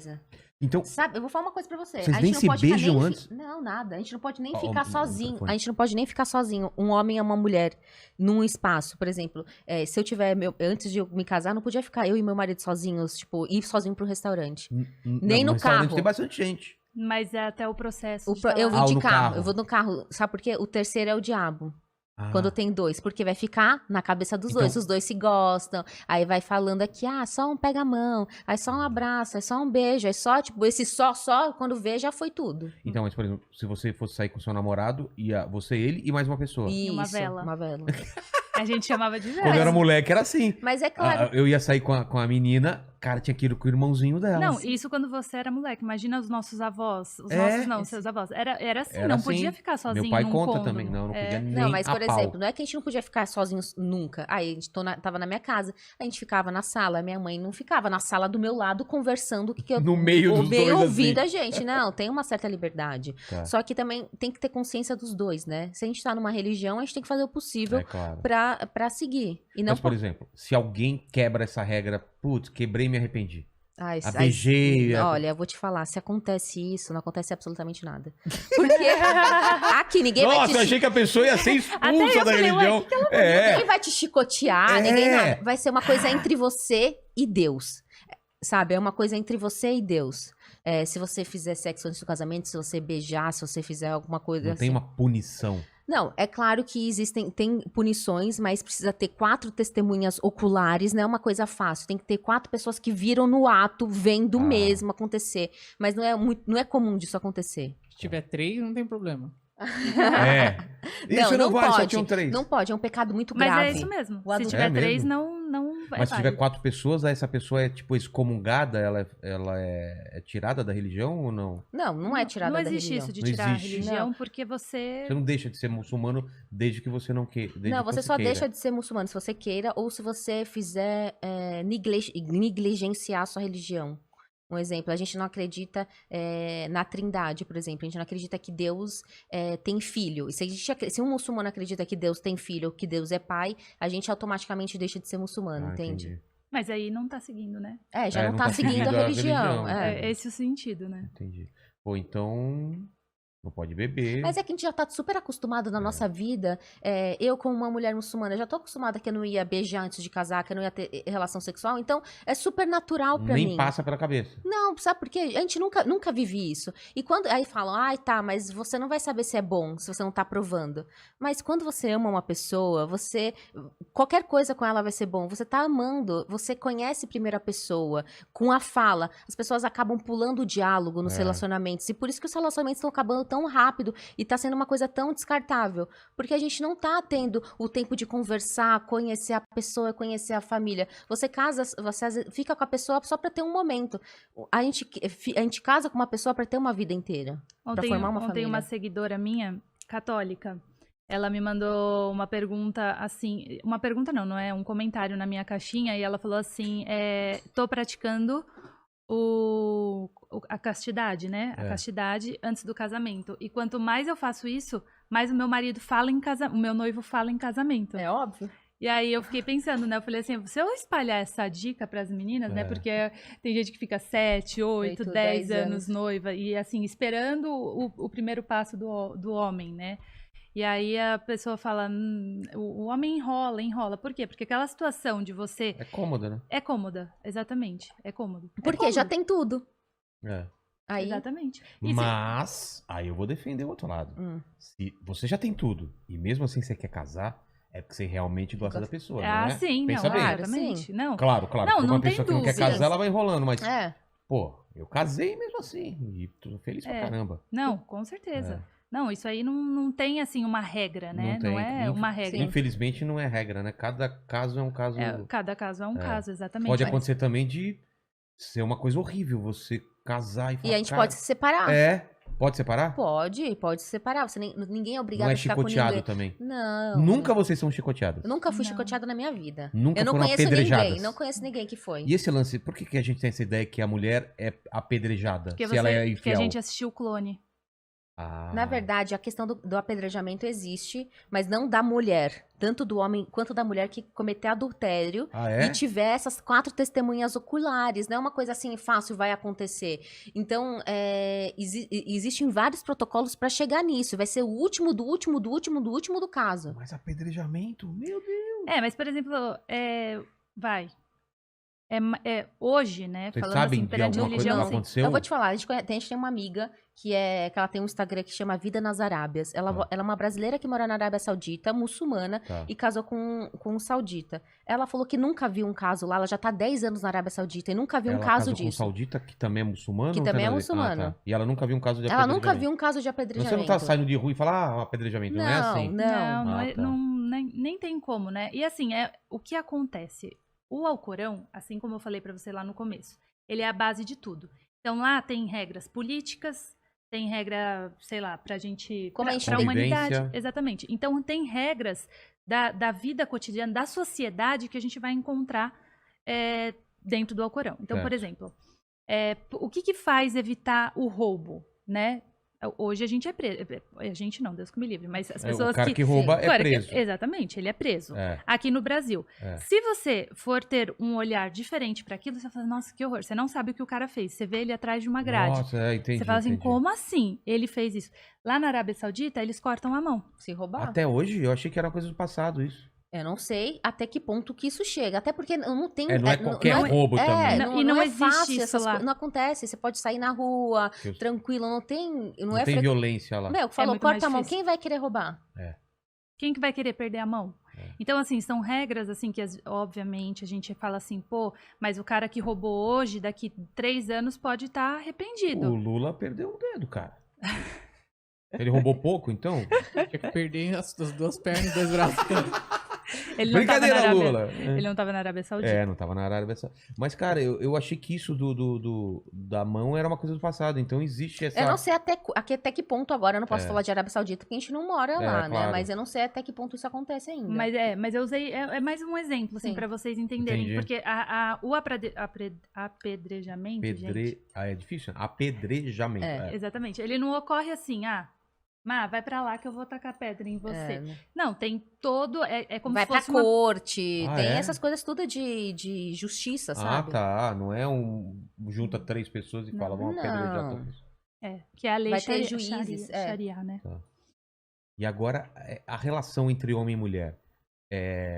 coisa. Então, Sabe, eu vou falar uma coisa pra você. Vocês A nem gente se não pode ficar beijam nem antes? Não, nada. A gente não pode nem Ó, ficar ó, sozinho. microfone. A gente não pode nem ficar sozinho. Um homem e uma mulher num espaço, por exemplo. Se eu tiver... antes de eu me casar, não podia ficar eu e meu marido sozinhos, tipo, ir sozinho pro restaurante. Nem no restaurante carro. tem bastante gente. Mas é até o processo. Eu vou vou de no carro. carro. Eu vou no carro. Sabe por quê? O terceiro é o diabo. Ah, Quando tem dois, porque vai ficar na cabeça dos dois. Os dois se gostam, aí vai falando aqui, só um pega a mão, aí só um abraço, aí só um beijo, aí só, tipo, esse só, quando vê, já foi tudo. Então, mas, por exemplo, se você fosse sair com seu namorado, ia você, ele e mais uma pessoa. Isso, uma vela. Uma vela. A gente chamava de Quando eu era vela. moleque, era assim. Mas é claro. Eu ia sair com a menina, cara, tinha que ir com o irmãozinho dela. Não, isso quando você era moleque. Imagina os nossos avós. Os É. nossos não, seus avós. Era assim, Era não assim. podia ficar sozinho Meu pai num conta cômodo. também. Não podia nem Não, mas, por a pau. exemplo, não é que a gente não podia ficar sozinhos nunca. Aí a gente tava na minha casa, a gente ficava na sala, a minha mãe não ficava na sala do meu lado conversando que eu No meio dos bem dois, ouvindo assim. a gente. Não, tem uma certa liberdade. Tá. Só que também tem que ter consciência dos dois, né? Se a gente tá numa religião, a gente tem que fazer o possível É claro. pra seguir. E não Mas, por exemplo, se alguém quebra essa regra, putz, quebrei e me arrependi. Beijei. Olha, eu vou te falar, se acontece isso, não acontece absolutamente nada. Porque aqui ninguém vai Nossa, te... eu achei que a pessoa ia ser Até eu expulsa da falei, religião. Ninguém vai te chicotear, ninguém É. nada. Vai ser uma coisa entre você e Deus. Sabe? É uma coisa entre você e Deus. Se você fizer sexo antes do casamento, se você beijar, se você fizer alguma coisa Não assim. tem uma punição. Não, é claro que tem punições, mas precisa ter 4 testemunhas oculares, não é uma coisa fácil. Tem que ter 4 pessoas que viram no ato, vendo mesmo acontecer. Mas não é comum disso acontecer. Se tiver 3, não tem problema. É. Isso não vale, só pode. tinham 3. Não pode, é um pecado muito Mas grave. é isso mesmo. O Se adulto- tiver É 3, mesmo? não vai. Mas se tiver 4 pessoas, aí essa pessoa é, tipo, excomungada, ela é tirada da religião ou não? Não é tirada Não da existe religião. isso de Não tirar existe. a religião, Não. porque você. Você não deixa de ser muçulmano desde que você não queira. Não, você só deixa de ser muçulmano se você queira ou se você fizer negligenciar a sua religião. Um exemplo, a gente não acredita na trindade, por exemplo. A gente não acredita que Deus tem filho. E se um muçulmano acredita que Deus tem filho ou que Deus é pai, a gente automaticamente deixa de ser muçulmano, entende? Entendi. Mas aí não tá seguindo, né? Já não tá seguindo a religião. É esse o sentido, né? Entendi. Ou então, não pode beber. Mas é que a gente já tá super acostumado na nossa vida. Eu, como uma mulher muçulmana, já tô acostumada que eu não ia beijar antes de casar, que eu não ia ter relação sexual. Então, é super natural pra mim. Nem passa pela cabeça. Não, sabe por quê? A gente nunca vive isso. E quando aí falam, tá, mas você não vai saber se é bom, se você não tá provando. Mas quando você ama uma pessoa, qualquer coisa com ela vai ser bom. Você tá amando, você conhece primeiro a pessoa, com a fala. As pessoas acabam pulando o diálogo nos relacionamentos. E por isso que os relacionamentos estão acabando tão rápido e tá sendo uma coisa tão descartável. Porque a gente não tá tendo o tempo de conversar, conhecer a pessoa, conhecer a família. Você casa, você às vezes fica com a pessoa só pra ter um momento. A gente casa com uma pessoa pra ter uma vida inteira. Pra formar uma Ontem família. uma seguidora minha, católica, ela me mandou uma pergunta assim, uma pergunta não é um comentário na minha caixinha, e ela falou assim, tô praticando a castidade, né? A castidade antes do casamento. E quanto mais eu faço isso, mais o meu marido fala em casamento, o meu noivo fala em casamento. É óbvio. E aí eu fiquei pensando, né? Eu falei assim, se eu espalhar essa dica pras meninas, né? Porque tem gente que fica 7, 8, 10 anos noiva e assim, esperando o primeiro passo do homem, né? E aí a pessoa fala, o homem enrola. Por quê? Porque aquela situação de você... É cômoda, né? É cômoda, exatamente. É cômodo. Porque já tem tudo. Aí, Exatamente. Mas, aí eu vou defender o outro lado. Se você já tem tudo e mesmo assim você quer casar, é porque você realmente gosta da pessoa, não é? Sim, Pensa não, bem. exatamente. Não. Claro. Não, Porque não uma tem pessoa que não quer dúvidas. casar, ela vai enrolando, mas... Pô, eu casei mesmo assim e tô feliz pra caramba. Não, com certeza. Não, isso aí não tem, assim, uma regra, né? Não é uma regra. Infelizmente não é regra, né? Cada caso é um caso... Cada caso é um caso, exatamente. Pode acontecer também de ser uma coisa horrível, você casar e falar... E a gente pode se separar. Pode separar? Pode se separar. Ninguém é obrigado Não é a ficar com chicoteado ninguém. também? Não. Nunca vocês são chicoteados? Eu nunca fui chicoteada na minha vida. Nunca eu não foram conheço apedrejadas? ninguém. Não conheço ninguém que foi. E esse lance, por que a gente tem essa ideia que a mulher é apedrejada Porque se ela é porque a infiel? gente assistiu o Clone. Na verdade, a questão do apedrejamento existe, mas não da mulher. Tanto do homem quanto da mulher que cometer adultério e tiver essas 4 testemunhas oculares. Não é uma coisa assim fácil, vai acontecer. Então, existem vários protocolos para chegar nisso. Vai ser o último do último do último do último do caso. Mas apedrejamento? Meu Deus! Mas, por exemplo, hoje, né? Vocês falando sabem assim, de perante a alguma coisa religião, que aconteceu? Eu vou te falar, a gente tem uma amiga que ela tem um Instagram que chama Vida nas Arábias. Ela é uma brasileira que mora na Arábia Saudita, muçulmana, e casou com um saudita. Ela falou que nunca viu um caso lá, ela já tá 10 anos na Arábia Saudita e nunca viu um caso disso. Com um saudita que também é muçulmano? Que também é muçulmano. E ela nunca viu um caso de apedrejamento? Ela nunca viu um caso de apedrejamento. Você não tá saindo de rua e fala, um apedrejamento, não é assim? Não, nem tem como, né? E assim, o que acontece? O Alcorão, assim como eu falei pra você lá no começo, ele é a base de tudo. Então lá tem regras políticas, tem regra, sei lá, pra gente... Pra humanidade. Exatamente. Então tem regras da vida cotidiana, da sociedade que a gente vai encontrar dentro do Alcorão. Então, por exemplo, o que faz evitar o roubo, né? Hoje a gente é preso. A gente não, Deus que me livre. Mas as pessoas o cara que rouba é preso. Exatamente, ele é preso. Aqui no Brasil. Se você for ter um olhar diferente para aquilo, você vai falar, nossa, que horror. Você não sabe o que o cara fez. Você vê ele atrás de uma grade. Nossa, entendi. Você fala assim, como assim ele fez isso? Lá na Arábia Saudita, eles cortam a mão. Se roubar. Até hoje? Eu achei que era uma coisa do passado isso. Eu não sei até que ponto que isso chega. Até porque não tem... não é qualquer roubo também. E não existe fácil, isso lá. Não acontece. Você pode sair na rua, tranquilo. Não tem... Não tem violência lá. Falou, corta a mão. Quem vai querer roubar? Quem que vai querer perder a mão? Então, assim, são regras, assim, que obviamente a gente fala assim, pô, mas o cara que roubou hoje, daqui 3 anos pode estar arrependido. O Lula perdeu um dedo, cara. Ele roubou pouco, então? Tinha que perder as 2 pernas e 2 braços. Brincadeira, Lula. Ele não tava na Arábia Saudita. Não tava na Arábia Saudita. Mas, cara, eu achei que isso da mão era uma coisa do passado. Então existe essa... Eu não sei até que ponto agora. Eu não posso falar de Arábia Saudita porque a gente não mora lá, né? Claro. Mas eu não sei até que ponto isso acontece ainda. Mas eu usei... É mais um exemplo, assim, pra vocês entenderem. Entendi. Porque o apedrejamento, gente... é difícil? Apedrejamento. Exatamente. Ele não ocorre assim, vai pra lá que eu vou tacar pedra em você. Não, tem todo... É como vai se fosse pra corte, tem é? essas coisas tudo de justiça, sabe? Tá. Não é junta 3 pessoas e fala, vamos apedrejar todos. Que é a lei vai ter juízes. Sharia, né? Tá. E agora, a relação entre homem e mulher.